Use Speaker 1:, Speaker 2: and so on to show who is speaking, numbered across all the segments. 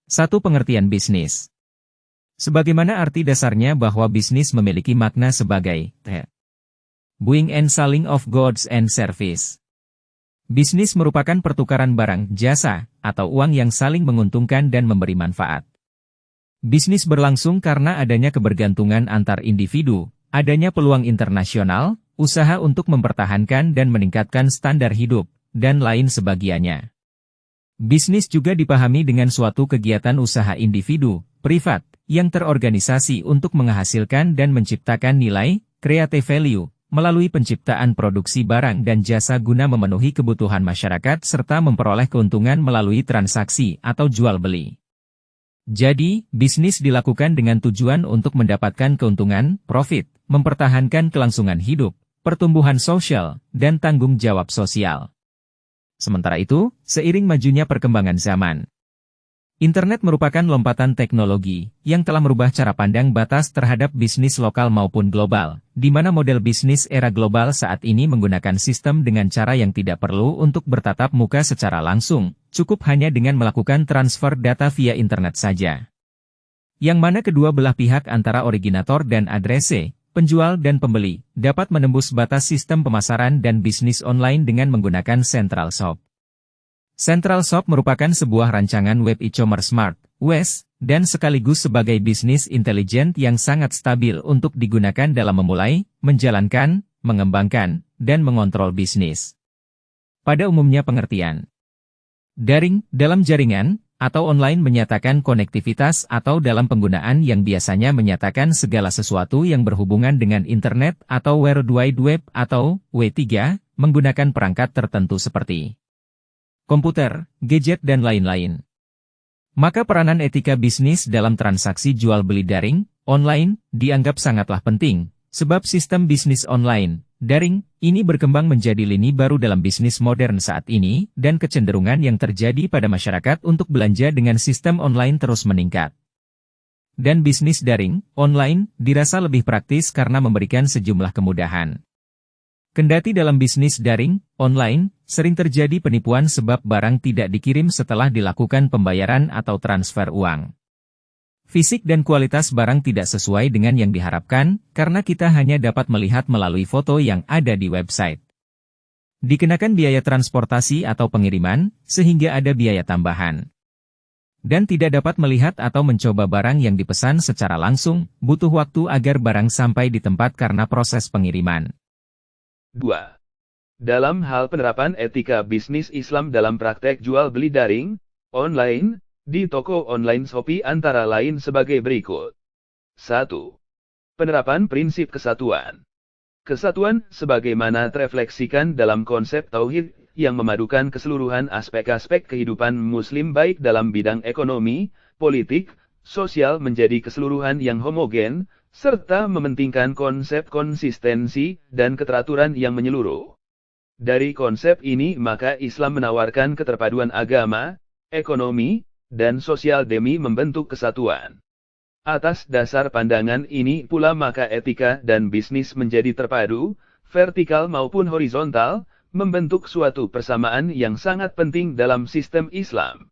Speaker 1: 1. Pengertian bisnis. Sebagaimana arti dasarnya bahwa bisnis memiliki makna sebagai buying and selling of goods and service. Bisnis merupakan pertukaran barang, jasa, atau uang yang saling menguntungkan dan memberi manfaat. Bisnis berlangsung karena adanya kebergantungan antar individu, adanya peluang internasional, usaha untuk mempertahankan dan meningkatkan standar hidup, dan lain sebagainya. Bisnis juga dipahami dengan suatu kegiatan usaha individu, privat, yang terorganisasi untuk menghasilkan dan menciptakan nilai, creative value, melalui penciptaan produksi barang dan jasa guna memenuhi kebutuhan masyarakat serta memperoleh keuntungan melalui transaksi atau jual beli. Jadi, bisnis dilakukan dengan tujuan untuk mendapatkan keuntungan, profit, mempertahankan kelangsungan hidup, pertumbuhan sosial, dan tanggung jawab sosial. Sementara itu, seiring majunya perkembangan zaman, Internet merupakan lompatan teknologi yang telah merubah cara pandang batas terhadap bisnis lokal maupun global, di mana model bisnis era global saat ini menggunakan sistem dengan cara yang tidak perlu untuk bertatap muka secara langsung, cukup hanya dengan melakukan transfer data via internet saja. Yang mana kedua belah pihak antara originator dan adrese, penjual dan pembeli, dapat menembus batas sistem pemasaran dan bisnis online dengan menggunakan Central Shop. Central Shop merupakan sebuah rancangan web e-commerce smart, WES, dan sekaligus sebagai bisnis intelijen yang sangat stabil untuk digunakan dalam memulai, menjalankan, mengembangkan, dan mengontrol bisnis. Pada umumnya pengertian daring, dalam jaringan, atau online menyatakan konektivitas atau dalam penggunaan yang biasanya menyatakan segala sesuatu yang berhubungan dengan internet atau World Wide Web atau W3, menggunakan perangkat tertentu seperti komputer, gadget dan lain-lain. Maka peranan etika bisnis dalam transaksi jual beli daring, online, dianggap sangatlah penting, sebab sistem bisnis online, daring, ini berkembang menjadi lini baru dalam bisnis modern saat ini, dan kecenderungan yang terjadi pada masyarakat untuk belanja dengan sistem online terus meningkat. Dan bisnis daring, online, dirasa lebih praktis karena memberikan sejumlah kemudahan. Kendati dalam bisnis daring, online, sering terjadi penipuan sebab barang tidak dikirim setelah dilakukan pembayaran atau transfer uang. Fisik dan kualitas barang tidak sesuai dengan yang diharapkan, karena kita hanya dapat melihat melalui foto yang ada di website. Dikenakan biaya transportasi atau pengiriman, sehingga ada biaya tambahan. Dan tidak dapat melihat atau mencoba barang yang dipesan secara langsung, butuh waktu agar barang sampai di tempat karena proses pengiriman.
Speaker 2: 2. Dalam hal penerapan etika bisnis Islam dalam praktek jual beli daring, online, di toko online Shopee antara lain sebagai berikut. 1. Penerapan prinsip kesatuan. Kesatuan sebagaimana terefleksikan dalam konsep tauhid yang memadukan keseluruhan aspek-aspek kehidupan muslim baik dalam bidang ekonomi, politik, sosial menjadi keseluruhan yang homogen, serta mementingkan konsep konsistensi dan keteraturan yang menyeluruh. Dari konsep ini maka Islam menawarkan keterpaduan agama, ekonomi, dan sosial demi membentuk kesatuan. Atas dasar pandangan ini pula maka etika dan bisnis menjadi terpadu, vertikal maupun horizontal, membentuk suatu persamaan yang sangat penting dalam sistem Islam.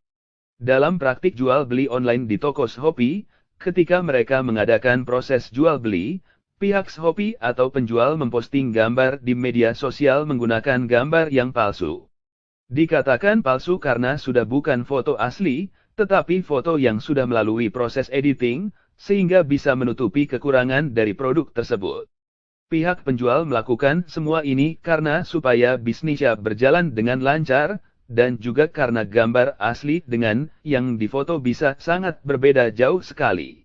Speaker 2: Dalam praktik jual beli online di toko Shopee, ketika mereka mengadakan proses jual beli, pihak Shopee atau penjual memposting gambar di media sosial menggunakan gambar yang palsu. Dikatakan palsu karena sudah bukan foto asli, tetapi foto yang sudah melalui proses editing, sehingga bisa menutupi kekurangan dari produk tersebut. Pihak penjual melakukan semua ini karena supaya bisnisnya berjalan dengan lancar, dan juga karena gambar asli dengan yang difoto bisa sangat berbeda jauh sekali.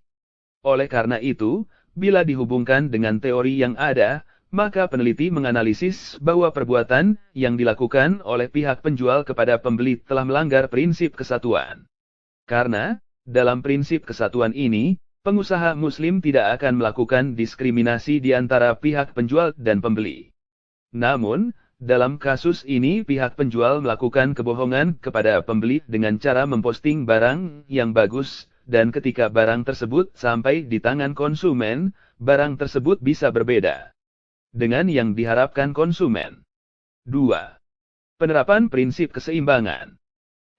Speaker 2: Oleh karena itu, bila dihubungkan dengan teori yang ada, maka peneliti menganalisis bahwa perbuatan yang dilakukan oleh pihak penjual kepada pembeli telah melanggar prinsip kesatuan. Karena, dalam prinsip kesatuan ini, pengusaha muslim tidak akan melakukan diskriminasi di antara pihak penjual dan pembeli. Namun, dalam kasus ini pihak penjual melakukan kebohongan kepada pembeli dengan cara memposting barang yang bagus, dan ketika barang tersebut sampai di tangan konsumen, barang tersebut bisa berbeda dengan yang diharapkan konsumen. 2. Penerapan prinsip keseimbangan.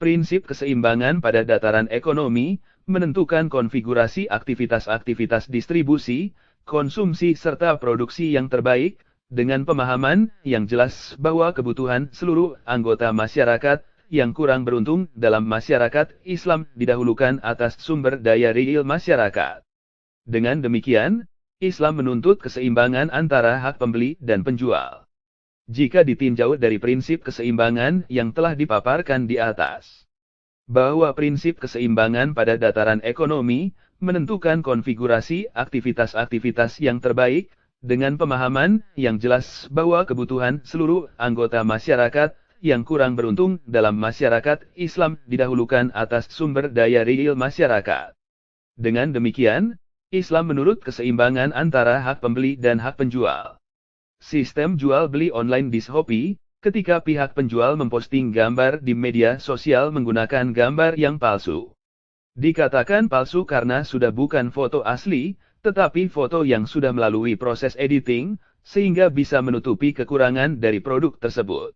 Speaker 2: Prinsip keseimbangan pada dataran ekonomi menentukan konfigurasi aktivitas-aktivitas distribusi, konsumsi serta produksi yang terbaik, dengan pemahaman yang jelas bahwa kebutuhan seluruh anggota masyarakat yang kurang beruntung dalam masyarakat Islam didahulukan atas sumber daya real masyarakat. Dengan demikian, Islam menuntut keseimbangan antara hak pembeli dan penjual. Jika ditinjau dari prinsip keseimbangan yang telah dipaparkan di atas, bahwa prinsip keseimbangan pada dataran ekonomi menentukan konfigurasi aktivitas-aktivitas yang terbaik, dengan pemahaman yang jelas bahwa kebutuhan seluruh anggota masyarakat yang kurang beruntung dalam masyarakat Islam didahulukan atas sumber daya real masyarakat. Dengan demikian, Islam menurut keseimbangan antara hak pembeli dan hak penjual. Sistem jual-beli online di Shopee, ketika pihak penjual memposting gambar di media sosial menggunakan gambar yang palsu. Dikatakan palsu karena sudah bukan foto asli, tetapi foto yang sudah melalui proses editing, sehingga bisa menutupi kekurangan dari produk tersebut.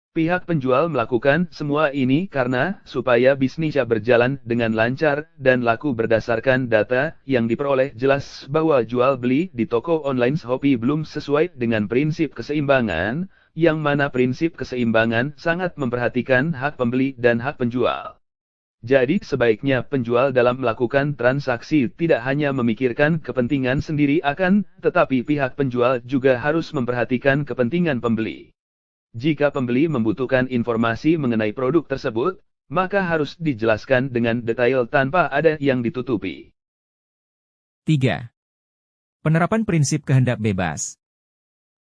Speaker 2: Pihak penjual melakukan semua ini karena supaya bisnisnya berjalan dengan lancar dan laku berdasarkan data yang diperoleh jelas bahwa jual beli di toko online Shopee belum sesuai dengan prinsip keseimbangan, yang mana prinsip keseimbangan sangat memperhatikan hak pembeli dan hak penjual. Jadi sebaiknya penjual dalam melakukan transaksi tidak hanya memikirkan kepentingan sendiri tetapi pihak penjual juga harus memperhatikan kepentingan pembeli. Jika pembeli membutuhkan informasi mengenai produk tersebut, maka harus dijelaskan dengan detail tanpa ada yang ditutupi.
Speaker 1: 3. Penerapan prinsip kehendak bebas.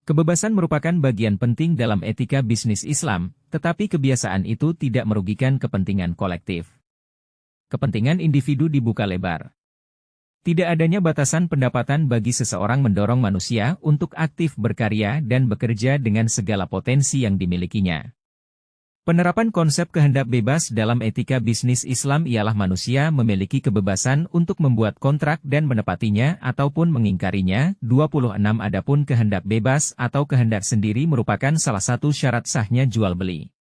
Speaker 1: Kebebasan merupakan bagian penting dalam etika bisnis Islam, tetapi kebiasaan itu tidak merugikan kepentingan kolektif. Kepentingan individu dibuka lebar. Tidak adanya batasan pendapatan bagi seseorang mendorong manusia untuk aktif berkarya dan bekerja dengan segala potensi yang dimilikinya. Penerapan konsep kehendak bebas dalam etika bisnis Islam ialah manusia memiliki kebebasan untuk membuat kontrak dan menepatinya ataupun mengingkarinya. 26 Adapun kehendak bebas atau kehendak sendiri merupakan salah satu syarat sahnya jual beli.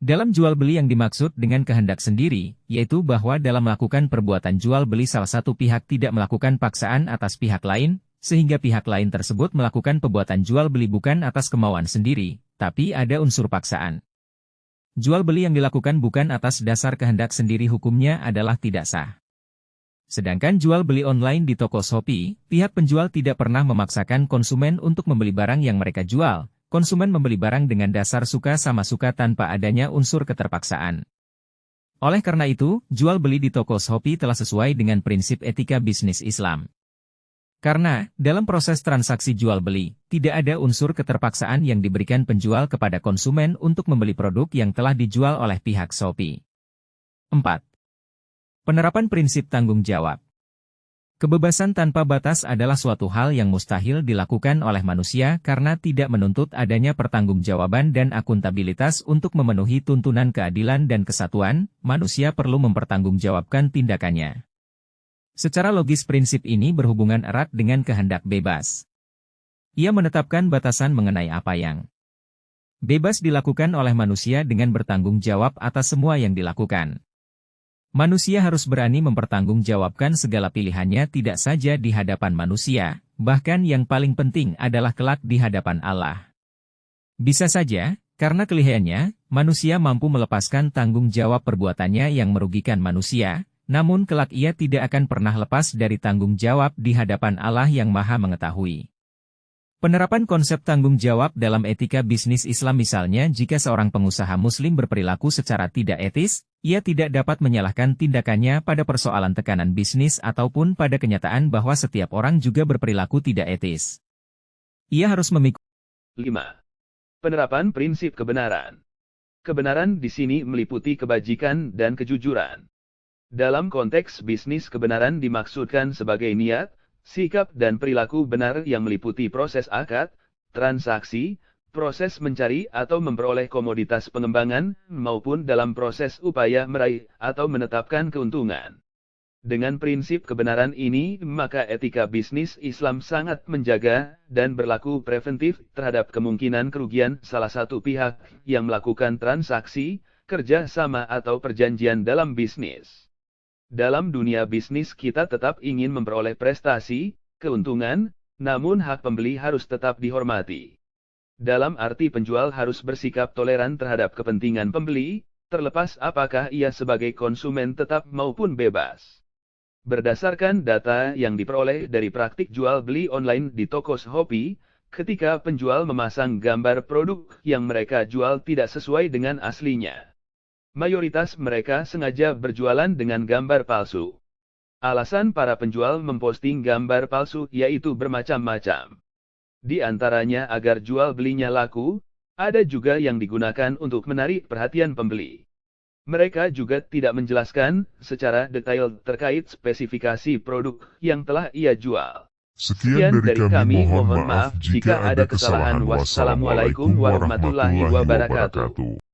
Speaker 1: Dalam jual beli yang dimaksud dengan kehendak sendiri, yaitu bahwa dalam melakukan perbuatan jual beli salah satu pihak tidak melakukan paksaan atas pihak lain, sehingga pihak lain tersebut melakukan perbuatan jual beli bukan atas kemauan sendiri, tapi ada unsur paksaan. Jual beli yang dilakukan bukan atas dasar kehendak sendiri hukumnya adalah tidak sah. Sedangkan jual beli online di toko Shopee, pihak penjual tidak pernah memaksakan konsumen untuk membeli barang yang mereka jual. Konsumen membeli barang dengan dasar suka sama suka tanpa adanya unsur keterpaksaan. Oleh karena itu, jual beli di toko Shopee telah sesuai dengan prinsip etika bisnis Islam. Karena, dalam proses transaksi jual beli, tidak ada unsur keterpaksaan yang diberikan penjual kepada konsumen untuk membeli produk yang telah dijual oleh pihak Shopee. 4. Penerapan prinsip tanggung jawab. Kebebasan tanpa batas adalah suatu hal yang mustahil dilakukan oleh manusia karena tidak menuntut adanya pertanggungjawaban dan akuntabilitas untuk memenuhi tuntunan keadilan dan kesatuan, manusia perlu mempertanggungjawabkan tindakannya. Secara logis prinsip ini berhubungan erat dengan kehendak bebas. Ia menetapkan batasan mengenai apa yang bebas dilakukan oleh manusia dengan bertanggung jawab atas semua yang dilakukan. Manusia harus berani mempertanggungjawabkan segala pilihannya tidak saja di hadapan manusia, bahkan yang paling penting adalah kelak di hadapan Allah. Bisa saja, karena kelihayannya, manusia mampu melepaskan tanggung jawab perbuatannya yang merugikan manusia, namun kelak ia tidak akan pernah lepas dari tanggung jawab di hadapan Allah yang Maha Mengetahui. Penerapan konsep tanggung jawab dalam etika bisnis Islam misalnya jika seorang pengusaha muslim berperilaku secara tidak etis, ia tidak dapat menyalahkan tindakannya pada persoalan tekanan bisnis ataupun pada kenyataan bahwa setiap orang juga berperilaku tidak etis. Ia harus memikul.
Speaker 2: 5. Penerapan prinsip kebenaran. Kebenaran di sini meliputi kebajikan dan kejujuran. Dalam konteks bisnis kebenaran dimaksudkan sebagai niat, sikap dan perilaku benar yang meliputi proses akad, transaksi, proses mencari atau memperoleh komoditas pengembangan, maupun dalam proses upaya meraih atau menetapkan keuntungan. Dengan prinsip kebenaran ini, maka etika bisnis Islam sangat menjaga dan berlaku preventif terhadap kemungkinan kerugian salah satu pihak yang melakukan transaksi, kerja sama atau perjanjian dalam bisnis. Dalam dunia bisnis kita tetap ingin memperoleh prestasi, keuntungan, namun hak pembeli harus tetap dihormati. Dalam arti penjual harus bersikap toleran terhadap kepentingan pembeli, terlepas apakah ia sebagai konsumen tetap maupun bebas. Berdasarkan data yang diperoleh dari praktik jual beli online di toko Shopee, ketika penjual memasang gambar produk yang mereka jual tidak sesuai dengan aslinya, mayoritas mereka sengaja berjualan dengan gambar palsu. Alasan para penjual memposting gambar palsu yaitu bermacam-macam. Di antaranya agar jual belinya laku, ada juga yang digunakan untuk menarik perhatian pembeli. Mereka juga tidak menjelaskan secara detail terkait spesifikasi produk yang telah ia jual.
Speaker 3: Sekian dari kami, mohon maaf jika ada kesalahan. Wassalamualaikum warahmatullahi wabarakatuh.